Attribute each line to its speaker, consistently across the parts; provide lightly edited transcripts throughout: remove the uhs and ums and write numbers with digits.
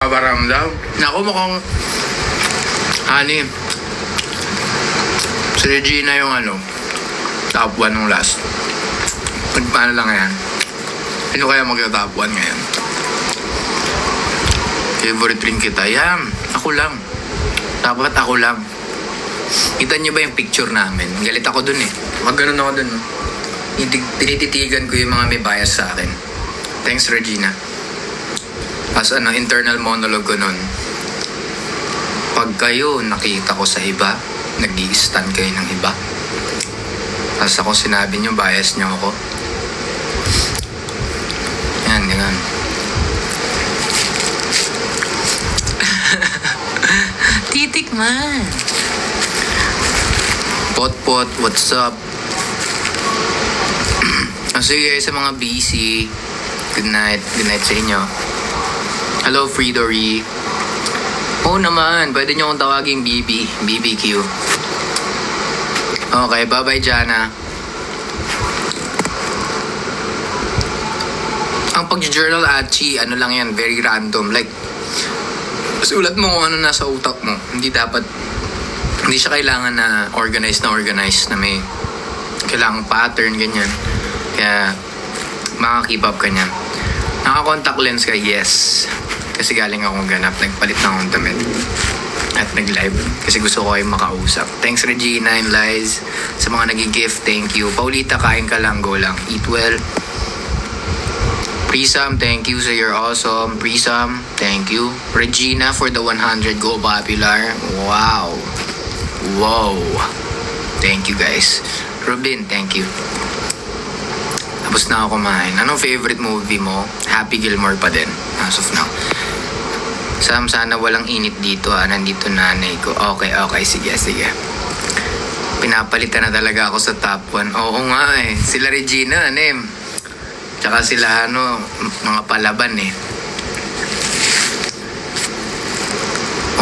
Speaker 1: Paparamdam. Naku, mukhang... Honey. Si Regina yung top 1 nung last. Paano lang yan? Ano kaya mag-top 1 ngayon? Favorite rin kita. Yan. Ako lang. Dapat ako lang. Kita niyo ba yung picture namin? Galit ako dun eh. Ganun ako dun. No? Tinititigan ko yung mga may bias sa akin. Thanks, Regina. As internal monologue ko nun. Pag kayo nakita ko sa iba, nag-i-stand kayo ng iba. Tapos ako sinabi niyo, bias niyo ako. Yan, ganun. Titikman. Pot, what's up? Sige, sa mga busy. Good night sa inyo. Hello, Fridori. Oo naman, pwede nyo akong tawaging BBQ. Okay, bye-bye, Jana. Ang pag-journal, Achi, lang yan, very random. Like, sulat mo kung ano nasa utak mo. Hindi siya kailangan na organized na may kailangang pattern, ganyan. Kaya, makakkeep up ka niyan. Naka-contact lens ka, yes. Kasi galing akong ganap, nagpalit na akong damit. At nag-live. Kasi gusto ko kayo makausap. Thanks, Regina and Liz. Sa mga nag-gift, thank you. Paulita, kain ka lang, go lang. Eat well. Prisam, thank you. So you're awesome. Prisam, thank you. Regina for the 100 go popular. Wow. Thank you, guys. Ruben, thank you. Tapos na ako kumain. Anong favorite movie mo? Happy Gilmore pa din. As of now. Sam, sana walang init dito nandito nanay ko. Okay, sige. Pinapalitan na talaga ako sa top 1. Oo nga eh. Sila Regina, Tsaka sila mga palaban eh.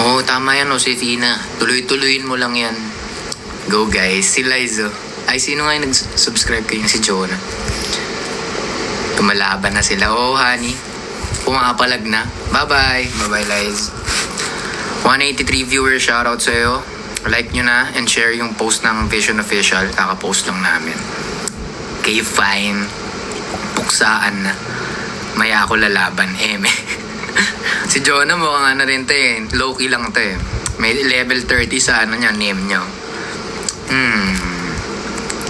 Speaker 1: Oo, tama yan Josefina. Tuloy-tuloyin mo lang yan. Go guys. Si Liz Ay, sino nga yung nag-subscribe kayo? Si Jonah. Tumalaban na sila. Oh, honey. Pumapalag na. Bye-bye. Bye-bye, Liz. 183 viewers, shoutout sa'yo. Like nyo na and share yung post ng Vision Official. Kaka-post lang namin. Okay, fine. Puksaan na. Maya ako lalaban. Si Jonah mukhang rin to eh. Low-key lang to eh. May level 30 sa niya, name nyo.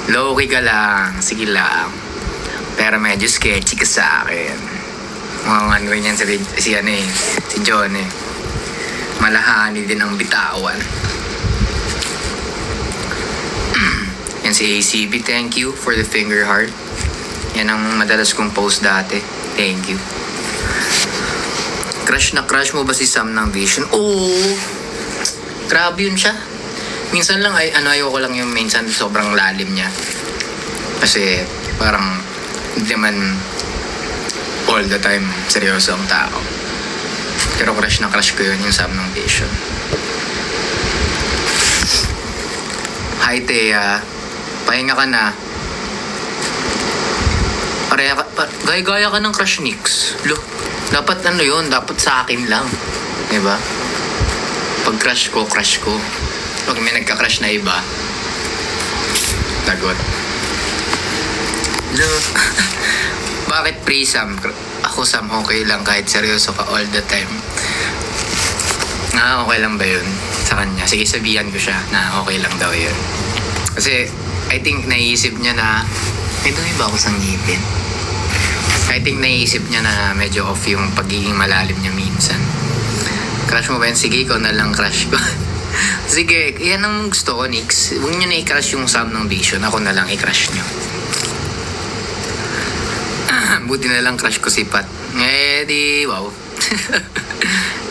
Speaker 1: Low-key ka lang. Sige lang. Pero medyo sketchy ka sa akin. Mga ganyan si John eh. Malahani din ang bitawan. Yan si ACB, thank you for the finger heart. Yan ang madalas kong post dati. Thank you. Crush na crush mo ba si Sam ng Vision? Oo. Grabe yun siya. Minsan lang ayoko lang yung minsan sobrang lalim niya. Kasi parang hindi man all the time seryoso ang tao. Pero crush na crush ko yun yung Sam ng Vision. Hi Thea. Pahinga ka na. Gaya-gaya ka ng crush Nix. Dapat yun, dapat sa akin lang. Diba? Pag crush ko. Pag may nagka-crush na iba, lagot. Bakit Prisam? Ako Sam, okay lang kahit seryoso ka all the time. Okay lang ba yun sa kanya? Sige, sabihan ko siya na okay lang daw yun. Kasi, I think naiisip niya na may dumi ba ako sa ngipin? I think naiisip niya na medyo off yung pagiging malalim niya minsan. Crush mo ba yan? Sige, ikaw na lang crush ko. Sige, yan ang gusto ko, Nix. Huwag niyo na i-crush yung Sam ng Vision. Ako na lang i-crush niyo. Buti na lang crush ko si Pat. Wow.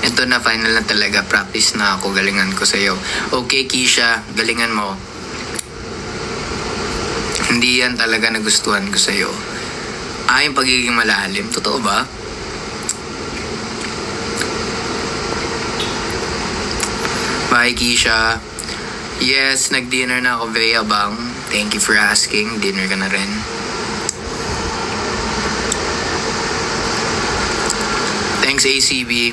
Speaker 1: Ito na, final na talaga. Practice na ako. Galingan ko sa'yo. Okay, Kisha. Galingan mo. Hindi yan talaga nagustuhan ko sa'yo. Yung pagiging malalim. Totoo ba? Bye, Kisha. Yes, nag-dinner na ako, Vea Bang. Thank you for asking. Dinner ka na rin. Thanks, ACB.